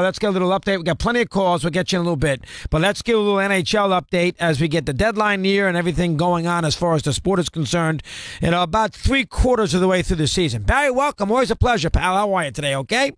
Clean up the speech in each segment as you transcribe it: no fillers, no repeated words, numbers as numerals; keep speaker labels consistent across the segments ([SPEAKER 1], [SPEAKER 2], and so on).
[SPEAKER 1] Let's get a little update. We got plenty of calls. We'll get you in a little bit. But let's give a little NHL update as we get the deadline near and everything going on as far as the sport is concerned. About 3/4 of the way through the season. Barry, welcome. Always a pleasure, pal. How are you today, okay?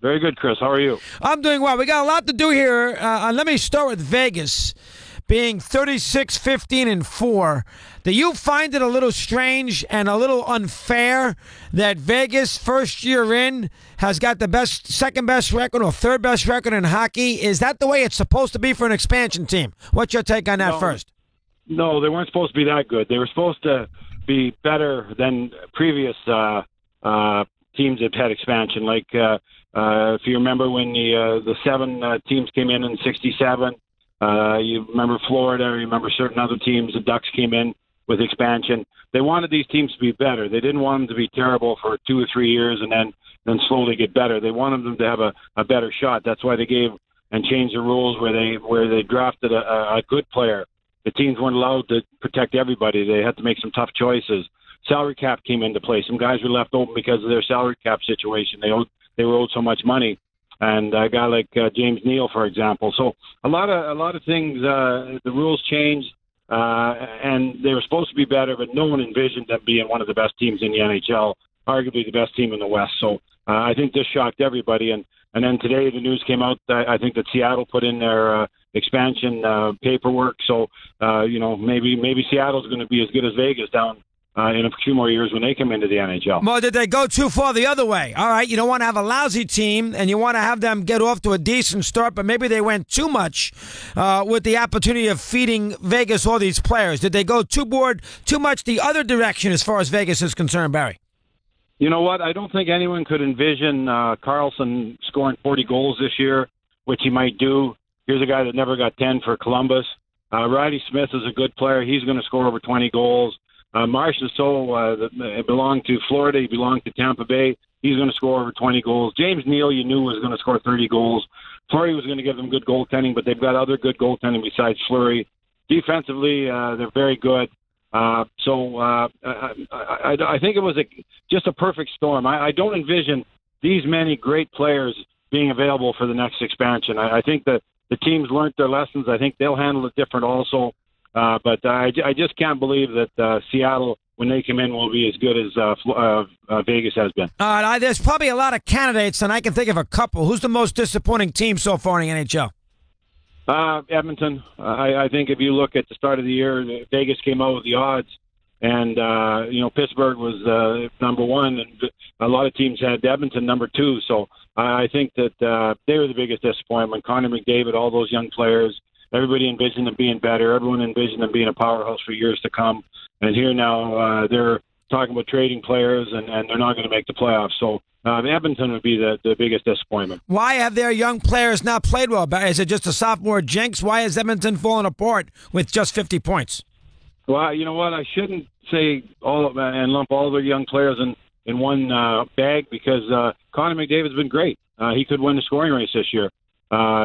[SPEAKER 2] Very good, Chris. How are you?
[SPEAKER 1] I'm doing well. We got a lot to do here. Let me start with Vegas being 36-15-4. Do you find it a little strange and a little unfair that Vegas, first year in, has got the second best record or third best record in hockey? Is that the way it's supposed to be for an expansion team? What's your take on that first?
[SPEAKER 2] No, they weren't supposed to be that good. They were supposed to be better than previous teams that had expansion. Like if you remember when the 7 teams came in '67. You remember Florida, you remember certain other teams, the Ducks came in with expansion. They wanted these teams to be better. They didn't want them to be terrible for 2 or 3 years and then slowly get better. They wanted them to have a better shot. That's why they gave and changed the rules where they drafted a good player. The teams weren't allowed to protect everybody. They had to make some tough choices. Salary cap came into play. Some guys were left open because of their salary cap situation. They were owed so much money. And a guy like James Neal, for example. So a lot of things, the rules changed, and they were supposed to be better, but no one envisioned them being one of the best teams in the NHL, arguably the best team in the West. So I think this shocked everybody. And then today the news came out, I think that Seattle put in their expansion paperwork. So, maybe Seattle's going to be as good as Vegas down in a few more years when they come into the NHL.
[SPEAKER 1] Well, did they go too far the other way? All right, you don't want to have a lousy team, and you want to have them get off to a decent start, but maybe they went too much with the opportunity of feeding Vegas all these players. Did they go too much the other direction as far as Vegas is concerned, Barry?
[SPEAKER 2] You know what? I don't think anyone could envision Carlson scoring 40 goals this year, which he might do. Here's a guy that never got 10 for Columbus. Riley Smith is a good player. He's going to score over 20 goals. Marchessault belonged to Florida. He belonged to Tampa Bay. He's going to score over 20 goals. James Neal, you knew, was going to score 30 goals. Fleury was going to give them good goaltending, but they've got other good goaltending besides Fleury. Defensively, they're very good. I think it was just a perfect storm. I don't envision these many great players being available for the next expansion. I think that the teams learned their lessons. I think they'll handle it different also. But I just can't believe that Seattle, when they come in, will be as good as Vegas has been.
[SPEAKER 1] There's probably a lot of candidates, and I can think of a couple. Who's the most disappointing team so far in the NHL?
[SPEAKER 2] Edmonton. I think if you look at the start of the year, Vegas came out with the odds, and Pittsburgh was number 1, and a lot of teams had Edmonton number 2. So I think that they were the biggest disappointment. Connor McDavid, all those young players. Everybody envisioned them being better. Everyone envisioned them being a powerhouse for years to come. And here now they're talking about trading players, and they're not going to make the playoffs. So Edmonton would be the biggest disappointment.
[SPEAKER 1] Why have their young players not played well? Is it just a sophomore jinx? Why is Edmonton falling apart with just 50 points?
[SPEAKER 2] Well, you know what? I shouldn't say and lump all their young players in one bag because Connor McDavid's been great. He could win the scoring race this year.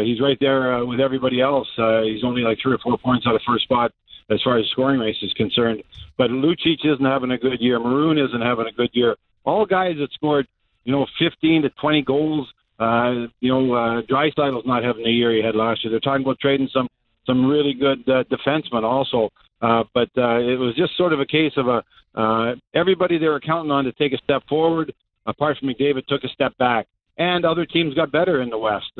[SPEAKER 2] He's right there with everybody else. He's only like 3 or 4 points out of first spot as far as the scoring race is concerned. But Lucic isn't having a good year. Maroon isn't having a good year. All guys that scored, 15 to 20 goals. Dreisaitl's not having the year he had last year. They're talking about trading some really good defensemen also. But it was just sort of a case of everybody they were counting on to take a step forward, apart from McDavid, took a step back. And other teams got better in the West.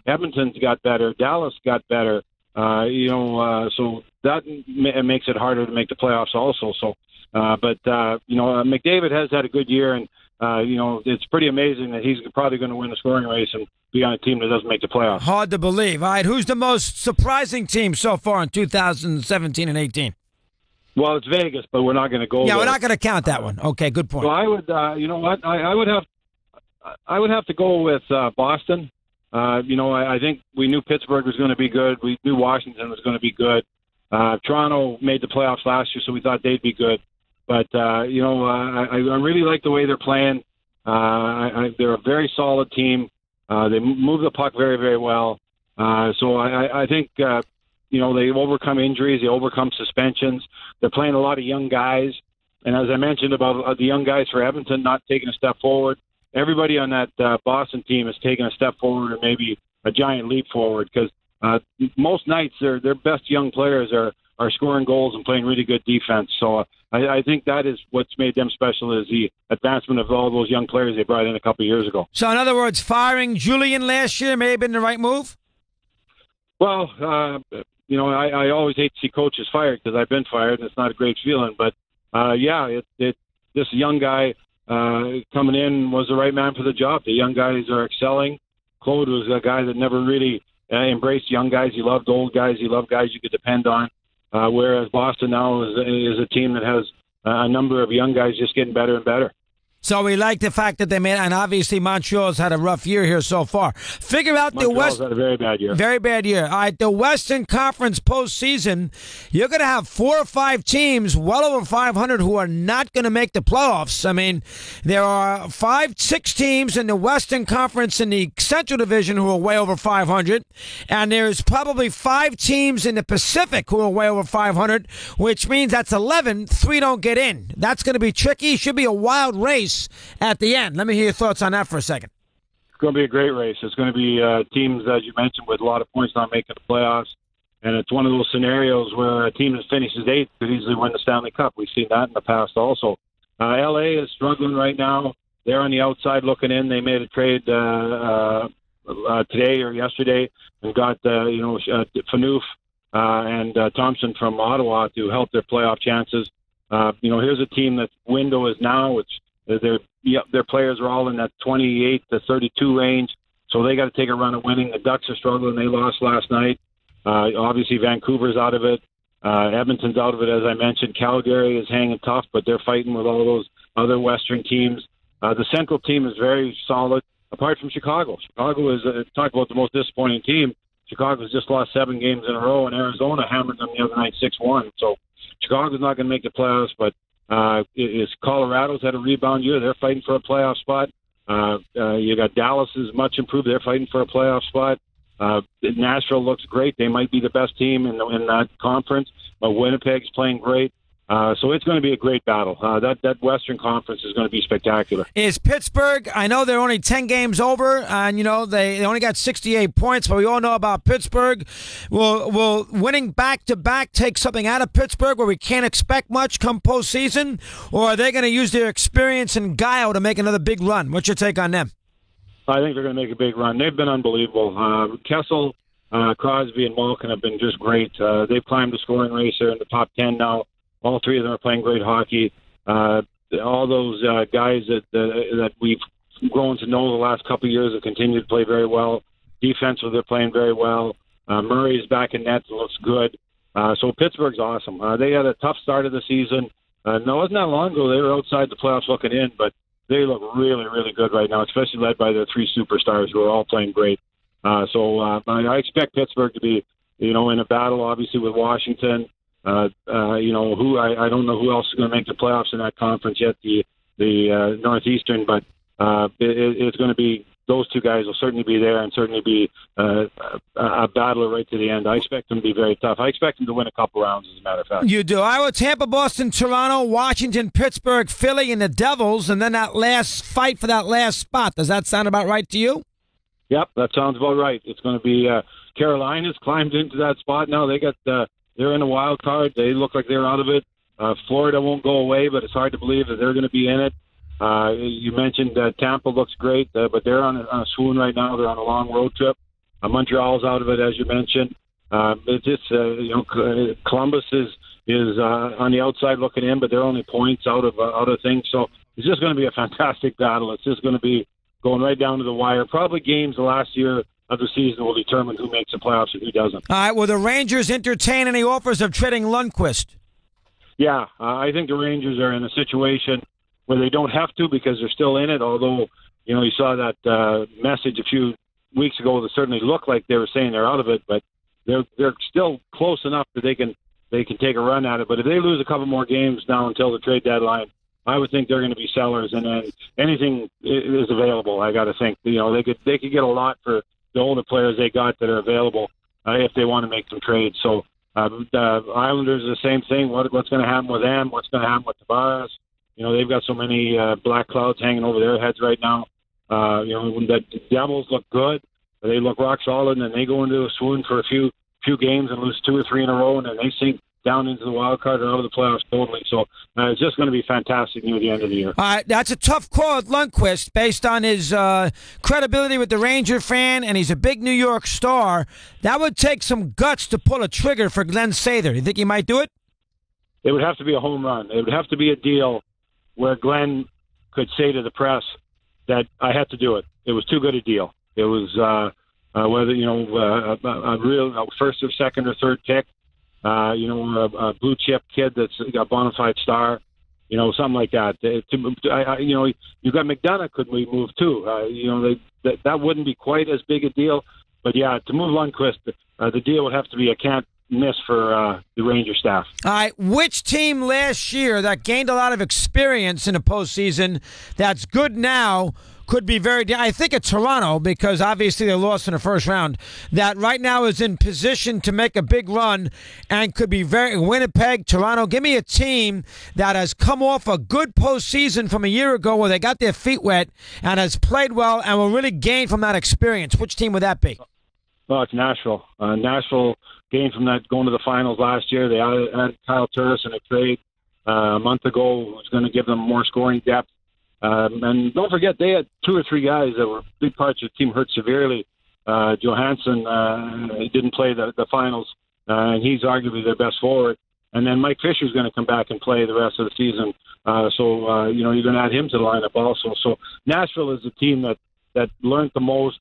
[SPEAKER 2] Edmonton's got better. Dallas got better. So that makes it harder to make the playoffs also. So, McDavid has had a good year, and it's pretty amazing that he's probably going to win the scoring race and be on a team that doesn't make the playoffs.
[SPEAKER 1] Hard to believe. All right, who's the most surprising team so far in 2017 and 18?
[SPEAKER 2] Well, it's Vegas, but we're not going to go there.
[SPEAKER 1] We're not going to count that one. Okay, good point.
[SPEAKER 2] Well, I would, I would have to go with Boston. I think we knew Pittsburgh was going to be good. We knew Washington was going to be good. Toronto made the playoffs last year, so we thought they'd be good. But, I really like the way they're playing. They're a very solid team. They move the puck very, very well. So I think, they overcome injuries. They overcome suspensions. They're playing a lot of young guys. And as I mentioned about the young guys for Edmonton not taking a step forward, everybody on that Boston team has taken a step forward or maybe a giant leap forward because most nights their best young players are scoring goals and playing really good defense. So I think that is what's made them special is the advancement of all those young players they brought in a couple of years ago.
[SPEAKER 1] So in other words, firing Julian last year may have been the right move?
[SPEAKER 2] Well, I always hate to see coaches fired because I've been fired and it's not a great feeling. But, this young guy coming in was the right man for the job. The young guys are excelling. Claude was a guy that never really embraced young guys. He loved old guys. He loved guys you could depend on. Whereas Boston now is a team that has a number of young guys just getting better and better.
[SPEAKER 1] So we like the fact that they made, and obviously Montreal's had a rough year here so far. Figure out the West.
[SPEAKER 2] Had a very bad year.
[SPEAKER 1] Very bad year. All right, the Western Conference postseason, you're going to have 4 or 5 teams well over 500 who are not going to make the playoffs. I mean, there are 6 teams in the Western Conference in the Central Division who are way over 500, and there's probably 5 teams in the Pacific who are way over 500, which means that's 11. 3 don't get in. That's going to be tricky. Should be a wild race at the end. Let me hear your thoughts on that for a second.
[SPEAKER 2] It's going to be a great race. It's going to be teams, as you mentioned, with a lot of points not making the playoffs. And it's one of those scenarios where a team that finishes 8th could easily win the Stanley Cup. We've seen that in the past also. LA is struggling right now. They're on the outside looking in. They made a trade today or yesterday and got Phaneuf and Thompson from Ottawa to help their playoff chances. Here's a team that window is now, which their players are all in that 28 to 32 range, so they got to take a run at winning. The Ducks are struggling. They lost last night. Obviously, Vancouver's out of it. Edmonton's out of it, as I mentioned. Calgary is hanging tough, but they're fighting with all those other Western teams. The Central team is very solid, apart from Chicago. Chicago is, talk about the most disappointing team. Chicago's just lost 7 games in a row, and Arizona hammered them the other night 6-1. So Chicago's not going to make the playoffs, but Colorado's had a rebound year. They're fighting for a playoff spot. You got Dallas is much improved. They're fighting for a playoff spot. Nashville looks great. They might be the best team in that conference. Winnipeg's playing great. So it's going to be a great battle. That Western Conference is going to be spectacular.
[SPEAKER 1] Is Pittsburgh, I know they're only 10 games over, and, they only got 68 points, but we all know about Pittsburgh. Will winning back-to-back take something out of Pittsburgh where we can't expect much come postseason, or are they going to use their experience and guile to make another big run? What's your take on them?
[SPEAKER 2] I think they're going to make a big run. They've been unbelievable. Kessel, Crosby, and Malkin have been just great. They've climbed the scoring race. They're in the top 10 now. All 3 of them are playing great hockey. All those guys that we've grown to know the last couple of years have continued to play very well. Defensively, they're playing very well. Murray's back in net. It looks good. So Pittsburgh's awesome. They had a tough start of the season. No, it wasn't that long ago. They were outside the playoffs looking in, but they look really, really good right now, especially led by their 3 superstars who are all playing great. So I expect Pittsburgh to be, in a battle, obviously, with Washington. I don't know who else is going to make the playoffs in that conference yet, the Northeastern, but it's going to be, those 2 guys will certainly be there and certainly be a battler right to the end. I expect them to be very tough. I expect them to win a couple rounds, as a matter of fact.
[SPEAKER 1] You do. I would Tampa, Boston, Toronto, Washington, Pittsburgh, Philly, and the Devils, and then that last fight for that last spot. Does that sound about right to you?
[SPEAKER 2] Yep, that sounds about right. It's going to be Carolina's climbed into that spot now. They're in a wild card. They look like they're out of it. Florida won't go away, but it's hard to believe that they're going to be in it. You mentioned Tampa looks great, but they're on a swoon right now. They're on a long road trip. Montreal's out of it, as you mentioned. It's just Columbus is on the outside looking in, but they're only points out of things. So it's just going to be a fantastic battle. It's just going to be going right down to the wire. Probably games the last year of the season will determine who makes the playoffs and who doesn't.
[SPEAKER 1] All right, will the Rangers entertain any offers of trading Lundqvist?
[SPEAKER 2] Yeah, I think the Rangers are in a situation where they don't have to because they're still in it, although, you saw that message a few weeks ago that certainly looked like they were saying they're out of it, but they're still close enough that they can take a run at it. But if they lose a couple more games now until the trade deadline, I would think they're going to be sellers, and then anything is available. I got to think, they could get a lot for the older players they got that are available if they want to make some trades. So the Islanders are the same thing. What's going to happen with them? What's going to happen with Tavares? They've got so many black clouds hanging over their heads right now. When the Devils look good, they look rock solid, and then they go into a swoon for a few games and lose 2 or 3 in a row, and then they sink down into the wild card and out of the playoffs totally. So it's just going to be fantastic near the end of the year.
[SPEAKER 1] That's a tough call at Lundqvist based on his credibility with the Ranger fan, and he's a big New York star. That would take some guts to pull a trigger for Glenn Sather. You think he might do it?
[SPEAKER 2] It would have to be a home run. It would have to be a deal where Glenn could say to the press that I had to do it. It was too good a deal. It was whether a real first or second or third pick, a blue chip kid that's a bona fide star, something like that. You got McDonough could we move too. That wouldn't be quite as big a deal, but yeah, to move Lundqvist, the deal would have to be a can't miss for the Ranger staff.
[SPEAKER 1] All right, which team last year that gained a lot of experience in the postseason that's good now could be I think it's Toronto, because obviously they lost in the first round, that right now is in position to make a big run and could be Winnipeg, Toronto. Give me a team that has come off a good postseason from a year ago where they got their feet wet and has played well and will really gain from that experience. Which team would that be?
[SPEAKER 2] Well, it's Nashville. Nashville gained from that going to the finals last year. They added Kyle Turris in a trade a month ago. It was going to give them more scoring depth. And don't forget, they had 2 or 3 guys that were big parts of the team hurt severely. Johansson didn't play the finals, and he's arguably their best forward. And then Mike Fisher's going to come back and play the rest of the season. So you're going to add him to the lineup also. So Nashville is the team that learned the most.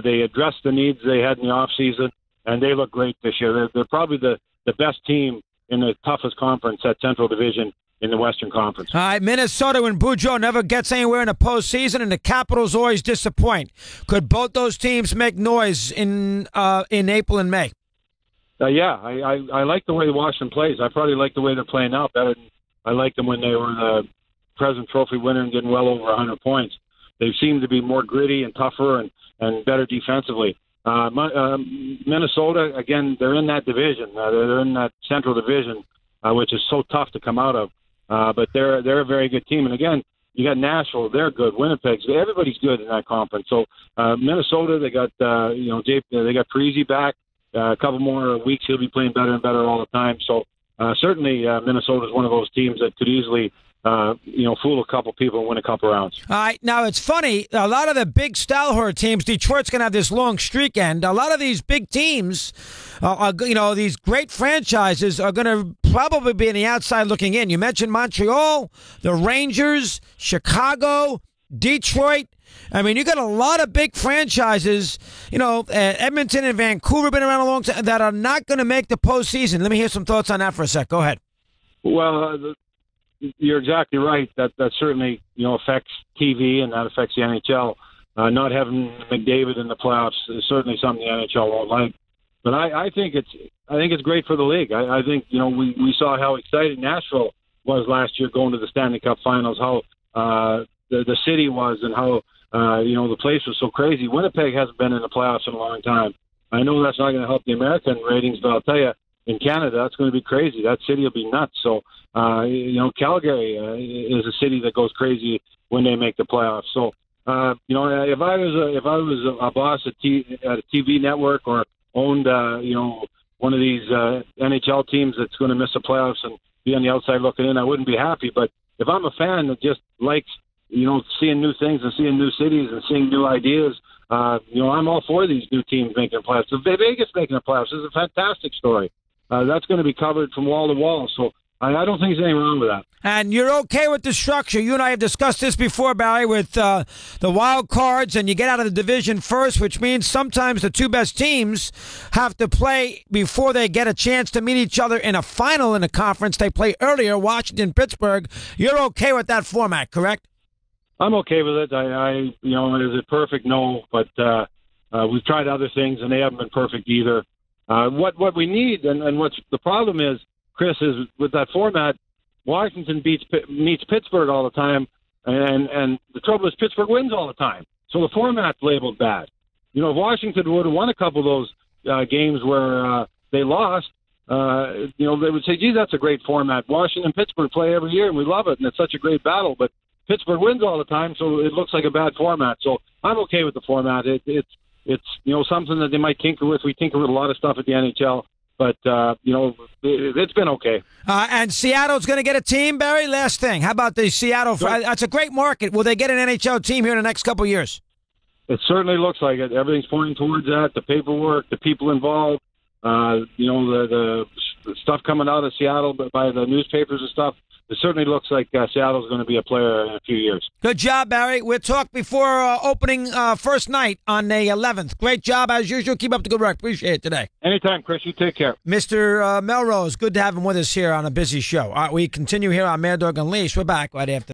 [SPEAKER 2] They addressed the needs they had in the offseason, and they look great this year. They're probably the best team in the toughest conference, that Central Division, in the Western Conference.
[SPEAKER 1] All right, Minnesota, when Boudreau never gets anywhere in the postseason, and the Capitals always disappoint. Could both those teams make noise in April and May?
[SPEAKER 2] Yeah, I like the way Washington plays. I probably like the way they're playing now better than I liked them when they were the President Trophy winner and getting well over 100 points. They seem to be more gritty and tougher and better defensively. Minnesota, again, they're in that division. They're in that Central Division, which is so tough to come out of. But they're a very good team. And again, you got Nashville, they're good. Winnipeg, everybody's good in that conference. So Minnesota, they got they got Parise back. A couple more weeks, he'll be playing better and better all the time. So certainly Minnesota is one of those teams that could easily fool a couple people and win a couple rounds.
[SPEAKER 1] All right. Now, it's funny. A lot of the big stalwart teams, Detroit's going to have this long streak end. A lot of these big teams, these great franchises are going to probably be on the outside looking in. You mentioned Montreal, the Rangers, Chicago, Detroit. I mean, you got a lot of big franchises, Edmonton and Vancouver have been around a long time, that are not going to make the postseason. Let me hear some thoughts on that for a sec. Go ahead.
[SPEAKER 2] Well, you're exactly right. That certainly affects TV, and that affects the NHL. Not having McDavid in the playoffs is certainly something the NHL won't like. But I think it's great for the league. I think we saw how excited Nashville was last year going to the Stanley Cup Finals. How the city was, and how the place was so crazy. Winnipeg hasn't been in the playoffs in a long time. I know that's not going to help the American ratings, but I'll tell you, in Canada, that's going to be crazy. That city will be nuts. So, Calgary is a city that goes crazy when they make the playoffs. So, if I was a boss at a TV network or owned, one of these NHL teams that's going to miss the playoffs and be on the outside looking in, I wouldn't be happy. But if I'm a fan that just likes, seeing new things and seeing new cities and seeing new ideas, I'm all for these new teams making the playoffs. So Vegas making the playoffs is a fantastic story. That's going to be covered from wall to wall. So I don't think there's anything wrong with that.
[SPEAKER 1] And you're okay with the structure. You and I have discussed this before, Barry, with the wild cards, and you get out of the division first, which means sometimes the two best teams have to play before they get a chance to meet each other in a final in a conference. They play earlier, Washington, Pittsburgh. You're okay with that format, correct?
[SPEAKER 2] I'm okay with it. Is it perfect? No, but we've tried other things, and they haven't been perfect either. What we need, and what's the problem is, Chris, is with that format, Washington meets Pittsburgh all the time, and the trouble is Pittsburgh wins all the time. So the format's labeled bad. If Washington would have won a couple of those games where they lost, they would say, geez, that's a great format. Washington and Pittsburgh play every year, and we love it, and it's such a great battle. But Pittsburgh wins all the time, so it looks like a bad format. So I'm okay with the format. It's something that they might tinker with. We tinker with a lot of stuff at the NHL, but it's been okay.
[SPEAKER 1] And Seattle's going to get a team, Barry. Last thing, how about the Seattle? That's a great market. Will they get an NHL team here in the next couple of years?
[SPEAKER 2] It certainly looks like it. Everything's pointing towards that. The paperwork, the people involved, the stuff coming out of Seattle by the newspapers and stuff. It certainly looks like Seattle's going to be a player in a few years.
[SPEAKER 1] Good job, Barry. We'll talk before opening first night on the 11th. Great job, as usual. Keep up the good work. Appreciate it today.
[SPEAKER 2] Anytime, Chris. You take care.
[SPEAKER 1] Mr. Melrose, good to have him with us here on a busy show. We continue here on Mad Dog Unleashed. We're back right after.